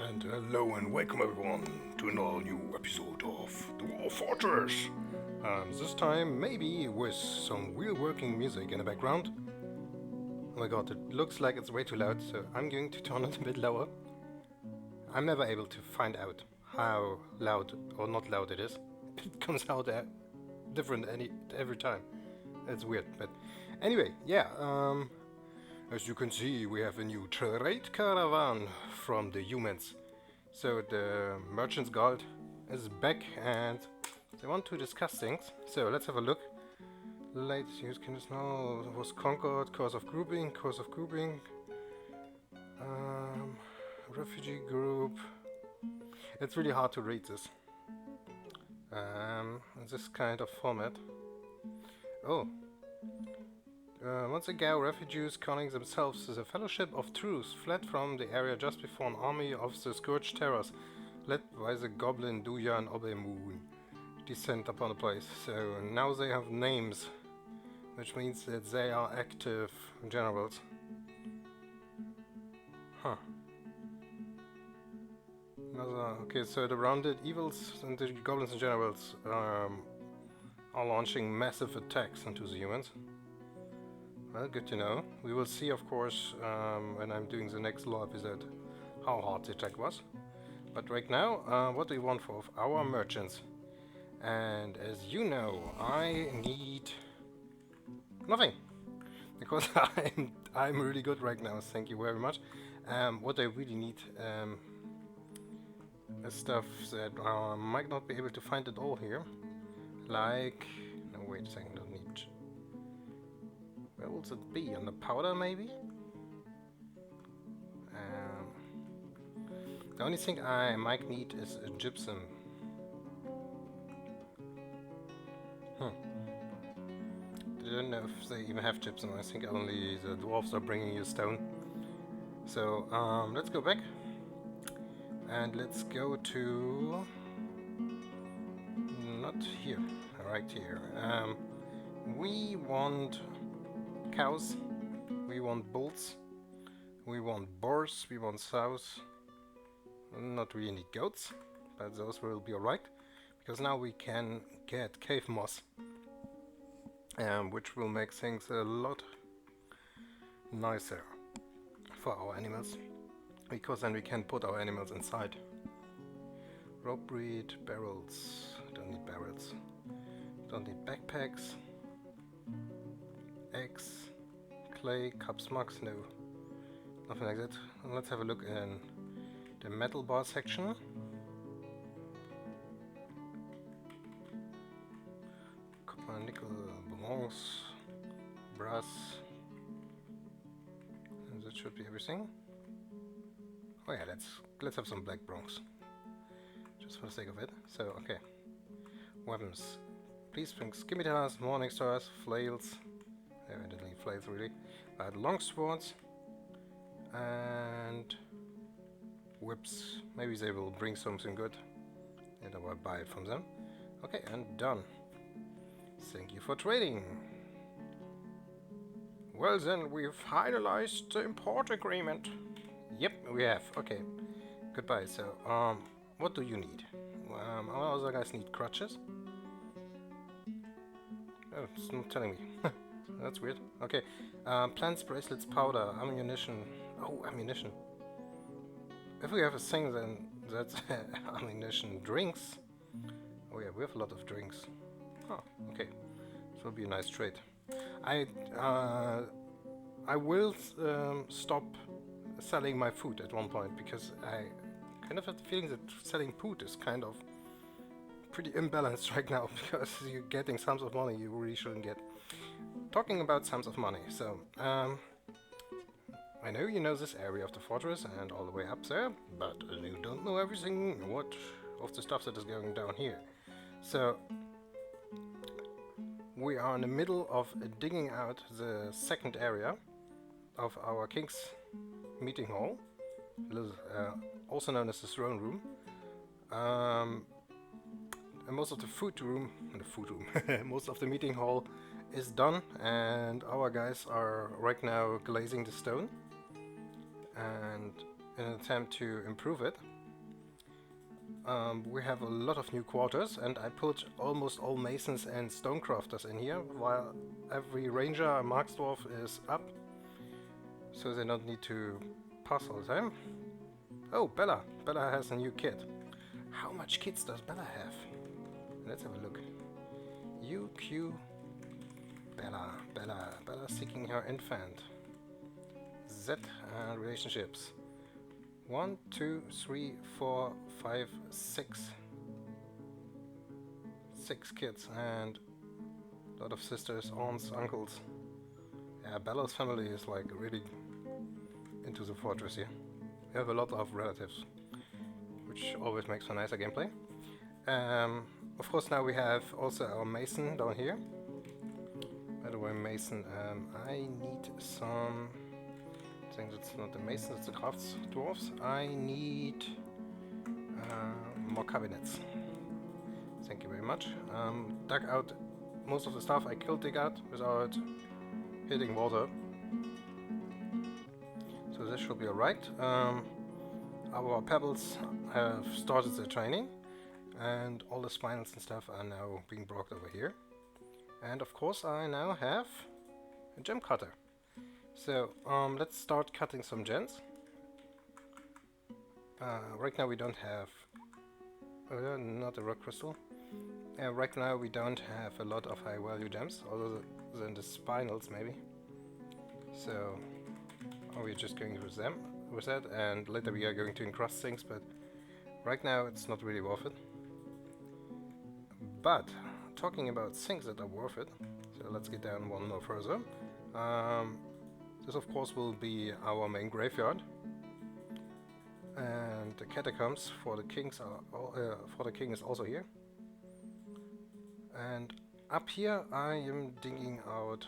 And hello and welcome everyone to another new episode of Dwarf Fortress. This time maybe with some real working music in the background. Oh my god, it looks like it's way too loud, so I'm going to turn it a bit lower. I'm never able to find out how loud or not loud it is. It comes out different every time. It's weird, but anyway, yeah. As you can see, we have a new trade caravan from the humans. So the Merchant's Guild is back and they want to discuss things. So let's have a look. Latest use can now was conquered, cause of grouping, refugee group. It's really hard to read this. In this kind of format. Oh. Once ago, refugees calling themselves the Fellowship of Truth fled from the area just before an army of the Scourge Terrors, led by the Goblin Duyan Obemoon, descend upon the place. So now they have names, which means that they are active generals. Huh. Okay, so the rounded evils and the goblins and generals are launching massive attacks into the humans. Well, good to know. We will see, of course, when I'm doing the next law episode, how hard the attack was. But right now, what do we want for our merchants? And as you know, I need nothing, because I'm really good right now. Thank you very much. What I really need is stuff that I might not be able to find at all here, like. No, wait a second. Don't need. Where will it be? On the powder, maybe? The only thing I might need is a gypsum. I don't know if they even have gypsum. I think only the dwarves are bringing you stone. So, let's go back. And let's go to... not here. Right here. We want... cows, we want bulls, we want boars, we want sows. Not really need goats, but those will be alright, because now we can get cave moss, which will make things a lot nicer for our animals, because then we can put our animals inside. Rope breed, barrels, don't need barrels, don't need backpacks. Eggs, clay, cups, mugs, no, nothing like that. Let's have a look in the metal bar section. Copper, nickel, bronze, brass, and that should be everything. Oh yeah, let's have some black bronze, just for the sake of it. So okay, weapons. Please bring scimitars, morning stars, flails. I didn't need flails really. I had long swords and whips. Maybe they will bring something good and I will buy it from them. Okay, and done. Thank you for trading. Well then, we've finalized the import agreement. Yep, we have. Okay, goodbye. So, what do you need? Our other guys need crutches. Oh, it's not telling me. That's weird. Okay. Plants, bracelets, powder, ammunition. Oh, ammunition. If we have a thing, then that's ammunition. Drinks. Oh yeah, we have a lot of drinks. Oh, okay. This will be a nice trade. I will stop selling my food at one point, because I kind of have the feeling that selling food is kind of pretty imbalanced right now, because you're getting sums of money you really shouldn't get. Talking about sums of money, so I know you know this area of the fortress and all the way up there, but you don't know everything of the stuff that is going down here. So we are in the middle of digging out the second area of our king's meeting hall, also known as the throne room. And most of the most of the meeting hall is done, and our guys are right now glazing the stone. And in an attempt to improve it. We have a lot of new quarters, and I put almost all masons and stonecrafters in here, while every ranger and marksdwarf is up, so they don't need to pass all the time. Oh, Bella! Bella has a new kit. How much kits does Bella have? Let's have a look. UQ Bella seeking her infant. Z relationships. 1, 2, 3, 4, 5, 6. 6 kids and a lot of sisters, aunts, uncles. Yeah, Bella's family is like really into the fortress here. We have a lot of relatives, which always makes for nicer gameplay. Of course, now we have also our mason down here. By the way, mason, I need some... I think that's not the mason, it's the crafts dwarfs. I need more cabinets. Thank you very much. Dug out most of the stuff I could dig out without hitting water. So this should be alright. Our pebbles have started their training, and all the spinels and stuff are now being brought over here. And of course I now have a gem cutter. So let's start cutting some gems. Right now we don't have... not a rock crystal. Right now we don't have a lot of high value gems, other than the spinels maybe. So we're just going with them, with that, and later we are going to encrust things, but right now it's not really worth it. But talking about things that are worth it, so let's get down one more further. This of course will be our main graveyard, and the catacombs for the kings are for the king is also here. And up here I am digging out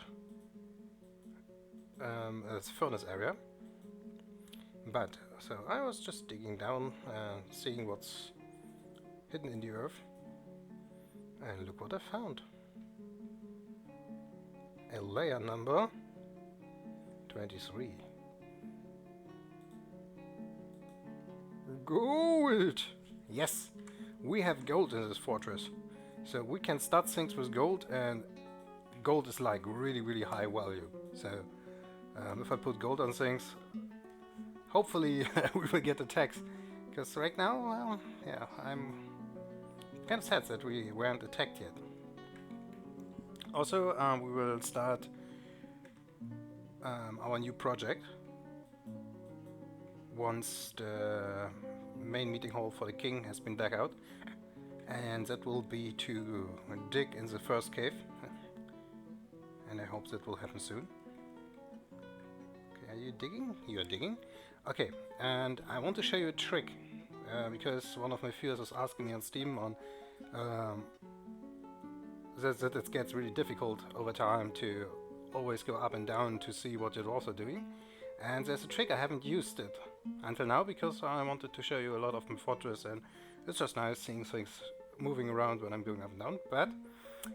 a furnace area. But so I was just digging down and seeing what's hidden in the earth, and look what I found. A layer number 23. Gold! Yes! We have gold in this fortress. So we can start things with gold, and gold is like really high value. So if I put gold on things, hopefully we will get attacks. Because right now, well, yeah, I'm kind of sad that we weren't attacked yet. Also, we will start our new project once the main meeting hall for the king has been dug out, and that will be to dig in the first cave, and I hope that will happen soon. Okay, are you digging? You are digging. Okay, and I want to show you a trick, because one of my viewers was asking me on Steam on that it gets really difficult over time to always go up and down to see what you're also doing. And there's a trick, I haven't used it until now because I wanted to show you a lot of my fortress, and it's just nice seeing things moving around when I'm going up and down. But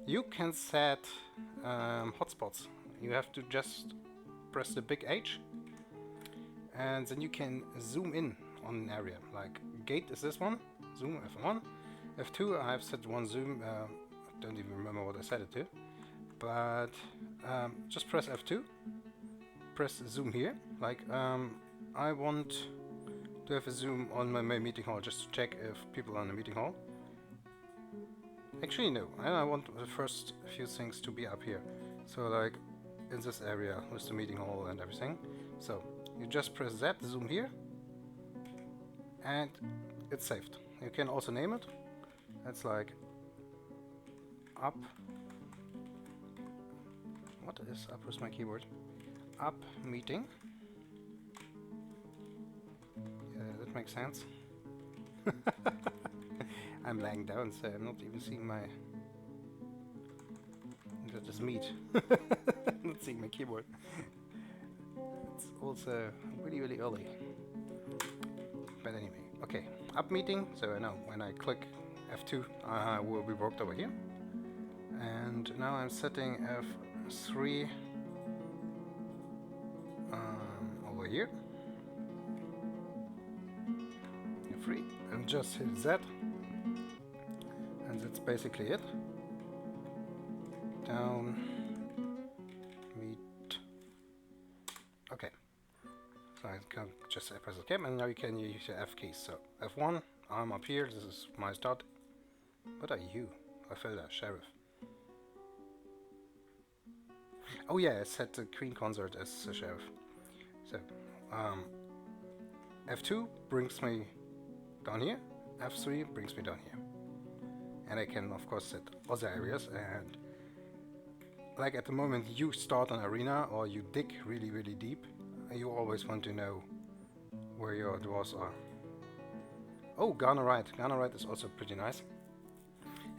you can set hotspots. You have to just press the big H, and then you can zoom in on an area. Like gate is this one, zoom F1, F2 I have set one zoom, I don't even remember what I set it to, but just press F2, press zoom here, like I want to have a zoom on my main meeting hall just to check if people are in the meeting hall. Actually no, I want the first few things to be up here, so like in this area with the meeting hall and everything. So you just press that, zoom here, and it's saved. You can also name it. That's like up. What is up with my keyboard? Up meeting. Yeah, that makes sense. I'm lying down, so I'm not even seeing my... That is meat. I'm not seeing my keyboard. It's also really early. But anyway, okay. Up meeting, so I know when I click F2 I will be worked over here. And now I'm setting F3 over here. P23 and just hit Z, and that's basically it. Down, meet. Okay, so I can just press escape, and now you can use your F keys. So F1, I'm up here, this is my start. What are you? I felt that, Sheriff. Oh yeah, I set the Queen Consort as the Sheriff. So, F2 brings me down here, F3 brings me down here. And I can of course set other areas, and like at the moment you start an arena or you dig really really deep, you always want to know where your dwarves are. Oh, Garnerite. Garnerite is also pretty nice.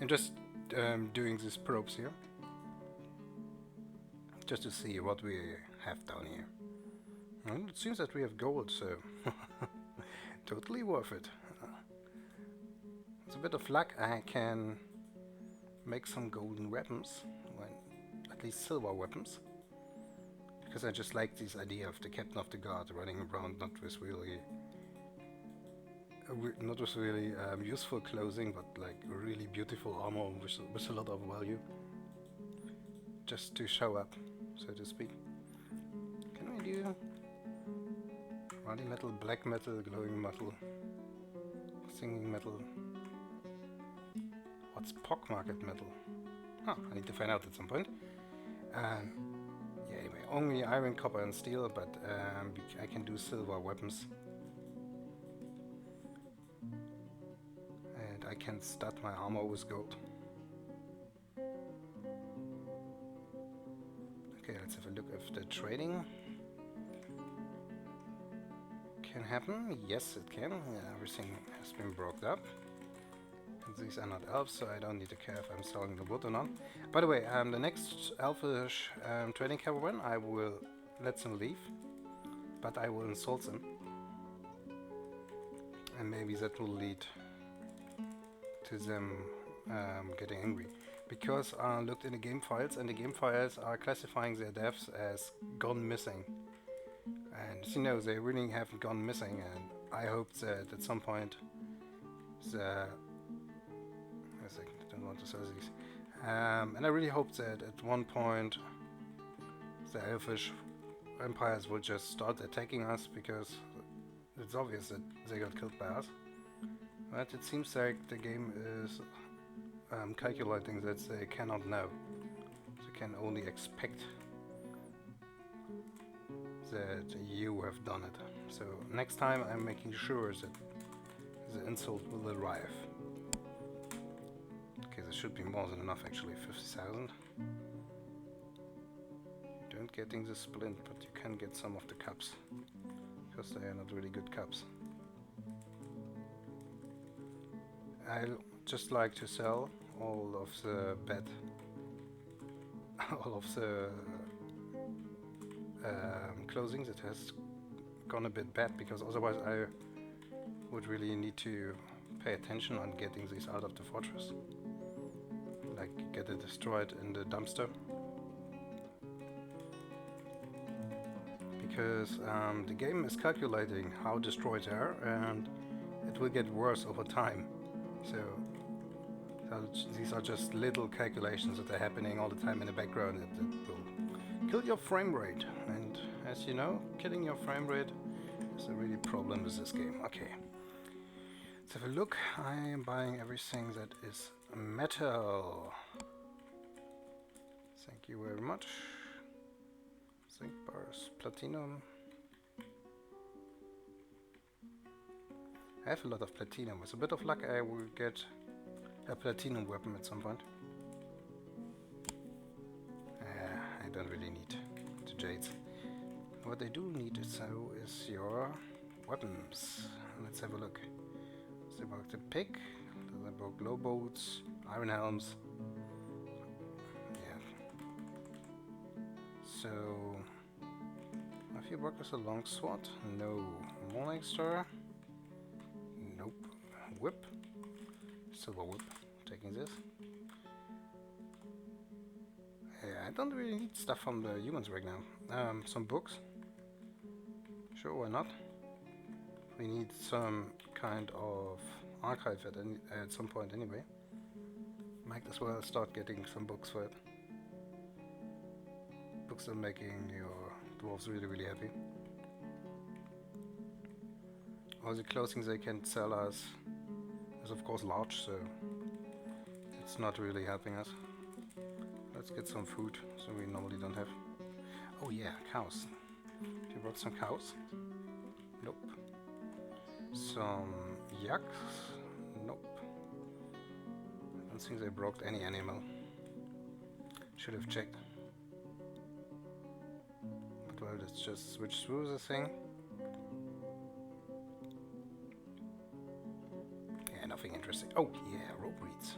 I'm just doing these probes here, just to see what we have down here. And it seems that we have gold, so totally worth it. It's a bit of luck. I can make some golden weapons, well, at least silver weapons, because I just like this idea of the captain of the guard running around, not with really useful clothing, but like really beautiful armor with a lot of value, just to show up, so to speak. Can we do ruddy metal, black metal, glowing metal, singing metal? What's pockmarket metal? Huh, I need to find out at some point. Yeah, anyway, only iron, copper and steel, but I can do silver weapons. And I can stud my armor with gold. Okay, let's have a look if the trading can happen. Yes, it can. Yeah, everything has been broken up. These are not elves, so I don't need to care if I'm selling the wood or not. By the way, the next elfish trading caravan, I will let them leave, but I will insult them. And maybe that will lead to them getting angry. Because I looked in the game files, and the game files are classifying their deaths as gone missing. And you know, they really haven't gone missing, and I hope that at some point the... I don't want to sell these. And I really hope that at one point the elfish empires will just start attacking us, because it's obvious that they got killed by us. But it seems like the game is calculating that they cannot know. They can only expect that you have done it. So next time I'm making sure that the insult will arrive. Okay, there should be more than enough actually, 50,000. Don't getting the splint, but you can get some of the cups, because they are not really good cups. I'll just like to sell all of the bad, all of the clothing that has gone a bit bad, because otherwise I would really need to pay attention on getting these out of the fortress. Like get it destroyed in the dumpster. Because the game is calculating how destroyed they are, and it will get worse over time. So these are just little calculations that are happening all the time in the background that will kill your frame rate. And as you know, killing your frame rate is a really problem with this game. Okay, let's have a look. I am buying everything that is metal. Thank you very much. Zinc bars, platinum. I have a lot of platinum. With a bit of luck I will get a platinum weapon at some point. I don't really need the jades. What I do need is your weapons. Let's have a look. So about the pick, about glow bolts, iron helms. Yeah. So, have you worked with a longsword? No. Morning star? Nope. Whip? Silver whip. Taking this. Yeah, I don't really need stuff from the humans right now. Some books. Sure, why not? We need some kind of archive at some point anyway. Might as well start getting some books for it. Books are making your dwarves really, really happy. All the clothing they can sell us is of course large, so it's not really helping us. Let's get some food, so we normally don't have. Oh yeah, cows. You brought some cows? Nope. Some yaks? Nope. I don't think they broke any animal. Should have checked. But well, let's just switch through the thing. Yeah, nothing interesting. Oh yeah, rope reeds.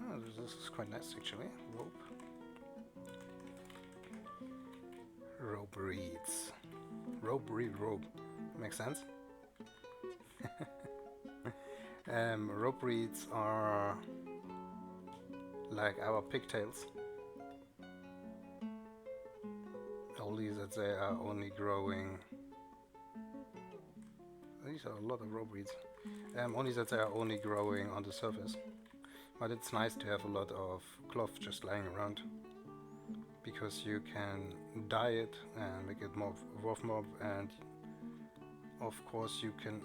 Oh, this is quite nice actually. Rope. Rope reeds. Rope reed rope. Makes sense. Rope reeds are like our pigtails. Only that they are only growing. These are a lot of rope reeds. Only that they are only growing on the surface. But it's nice to have a lot of cloth just lying around, because you can dye it and make it more worth more, and of course you can.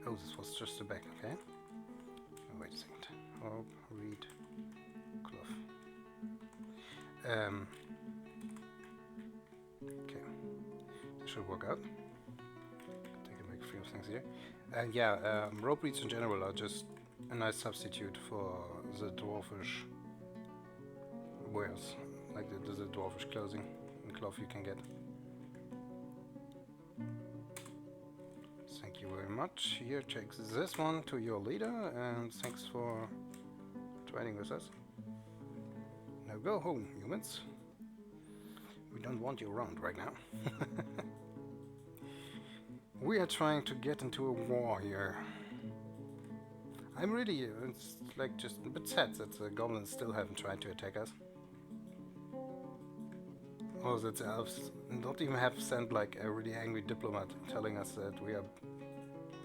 Oh, this was just the back, okay? Oh, wait a second. Rope, reed, cloth. Okay, this should work out. Take a few things here. And yeah, rope reeds in general are just a nice substitute for the dwarfish wares, like the dwarfish clothing and cloth you can get. Thank you very much. Here, take this one to your leader, and thanks for trading with us. Now go home, humans. We don't want you around right now. We are trying to get into a war here. I'm really, it's like just a bit sad that the goblins still haven't tried to attack us. Or that the elves not even have sent like a really angry diplomat telling us that we are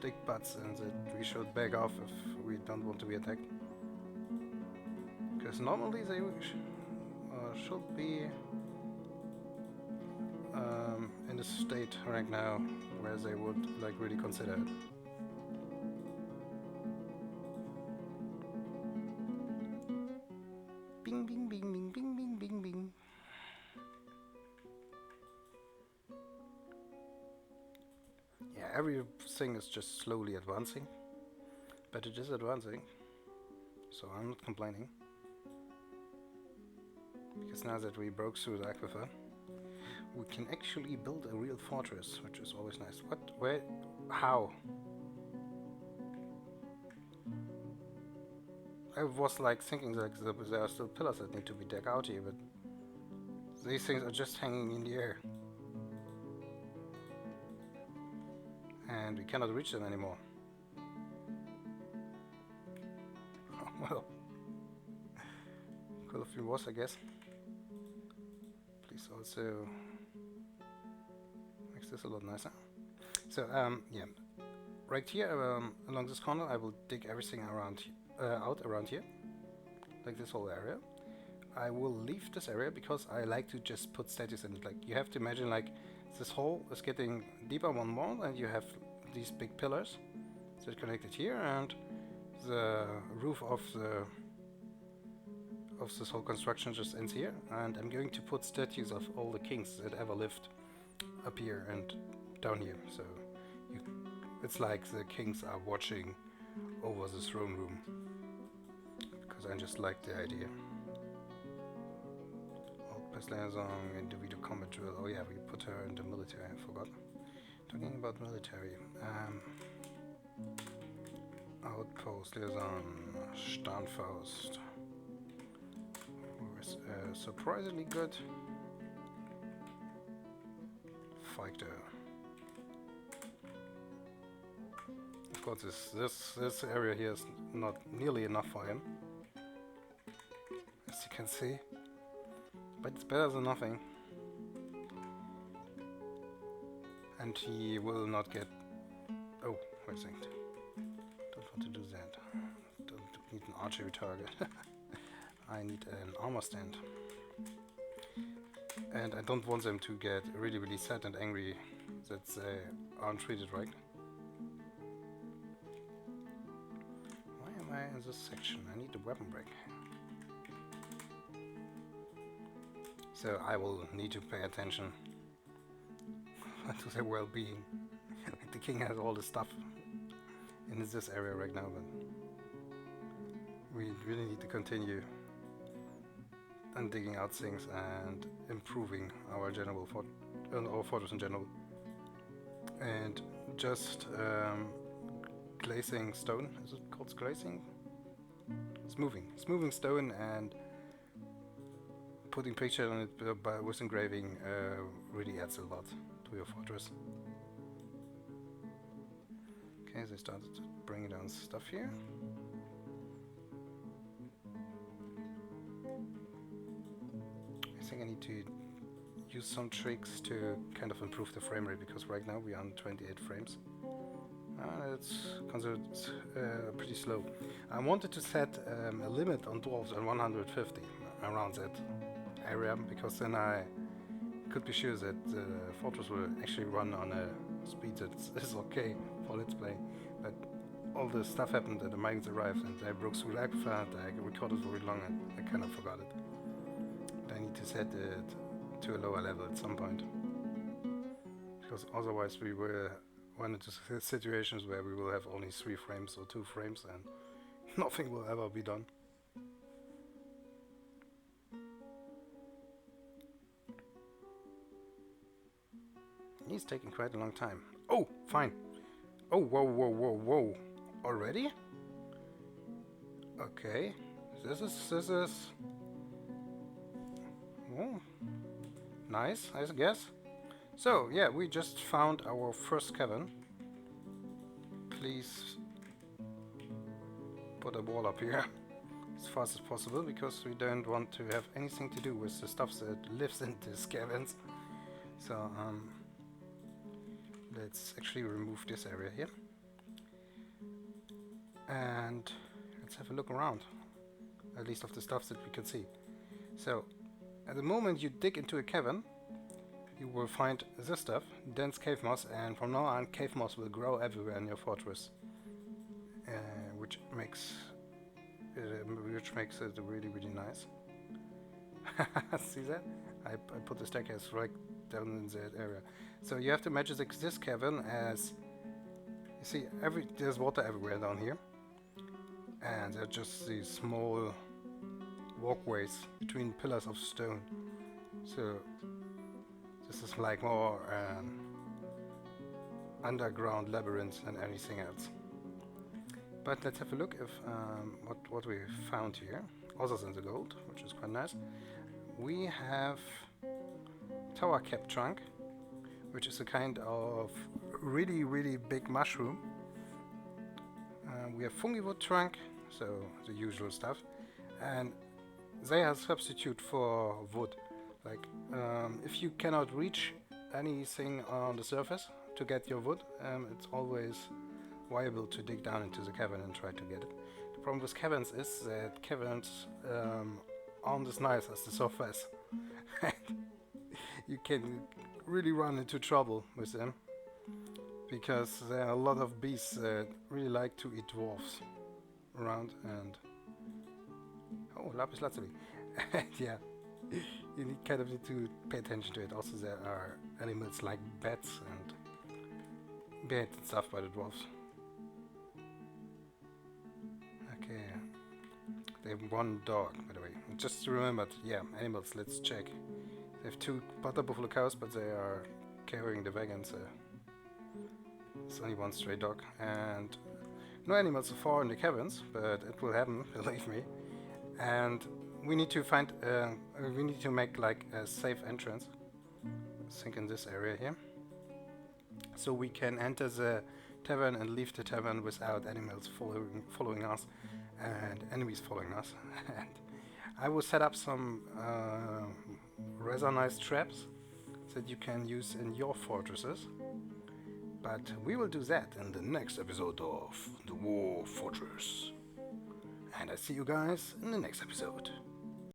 dick butts and that we should back off if we don't want to be attacked. Because normally they should be in a state right now where they would like really consider it. Bing, bing, bing, bing, bing, bing, bing, bing. Yeah, everything is just slowly advancing, but it is advancing, so I'm not complaining. Because now that we broke through the aquifer, we can actually build a real fortress, which is always nice. What? Where? How? I was like thinking that there are still pillars that need to be dug out here, but these things are just hanging in the air. And we cannot reach them anymore. Oh, well, could have been worse, I guess. Please also makes this a lot nicer. So yeah, right here along this corner, I will dig everything around out around here, like this whole area. I will leave this area because I like to just put statues in it. Like, you have to imagine like this hole is getting deeper one more, and you have these big pillars that connected here, and the roof of this whole construction just ends here. And I'm going to put statues of all the kings that ever lived up here and down here. So it's like the kings are watching over the throne room, because I just like the idea. Liaison, individual combat drill. Oh yeah, we put her in the military, I forgot. Talking about military. Outpost liaison, Standfaust. Surprisingly good fighter. Of course, this area here is not nearly enough for him, as you can see. But it's better than nothing. And he will not get... Oh, Wait a second. Don't want to do that. Don't need an archery target. I need an armor stand. And I don't want them to get really, really sad and angry that they aren't treated right. Why am I in this section? I need a weapon break. So I will need to pay attention to their well-being. The king has all the stuff in this area right now, but we really need to continue and digging out things and improving our our fortress in general. And just glazing stone, is it called glazing? Smoothing stone and putting picture on it with engraving really adds a lot to your fortress. Okay, they started bringing down stuff here. I think I need to use some tricks to kind of improve the frame rate, because right now we are on 28 frames. It's considered pretty slow. I wanted to set a limit on dwarves on 150 around that area, because then I could be sure that the fortress will actually run on a speed that is okay for let's play. But all the stuff happened that the migrants arrived and I broke through Agfa and I recorded very long and I kind of forgot it. I need to set it to a lower level at some point, because otherwise we will run into situations where we will have only 3 frames or 2 frames and nothing will ever be done. He's taking quite a long time. Oh, fine. Oh, whoa. Already? Okay. This is... Oh, nice, I guess. So, yeah, we just found our first cavern. Please put a wall up here as fast as possible, because we don't want to have anything to do with the stuff that lives in these caverns. So, let's actually remove this area here. And let's have a look around, at least of the stuff that we can see. So, at the moment you dig into a cavern, you will find this stuff, dense cave moss, and from now on cave moss will grow everywhere in your fortress, which makes it really, really nice. See that? I put the staircase right down in that area. So you have to imagine this cavern as, you see, there's water everywhere down here, and there are just these small walkways between pillars of stone. So this is like more underground labyrinth than anything else. But let's have a look if what we found here, other than the gold, which is quite nice. We have tower cap trunk, which is a kind of really, really big mushroom. We have fungi wood trunk, so the usual stuff, and they are a substitute for wood. Like, if you cannot reach anything on the surface to get your wood, it's always viable to dig down into the cavern and try to get it. The problem with caverns is that caverns aren't as nice as the surface. You can really run into trouble with them, because there are a lot of beasts that really like to eat dwarfs around, and oh, lapis lazuli. Yeah, you kind of need to pay attention to it. Also, there are animals like bats and beheaded and stuff by the dwarfs. Okay, they have 1 dog, by the way. Just remembered, yeah, animals, let's check. They have 2 butter buffalo cows, but they are carrying the wagons. It's only 1 stray dog, and no animals so far in the caverns, but it will happen, believe me. And we need to find, we need to make like a safe entrance. I think in this area here, so we can enter the tavern and leave the tavern without animals following us and enemies following us. And I will set up some rather nice traps that you can use in your fortresses. But we will do that in the next episode of the Dwarf Fortress. And I see you guys in the next episode.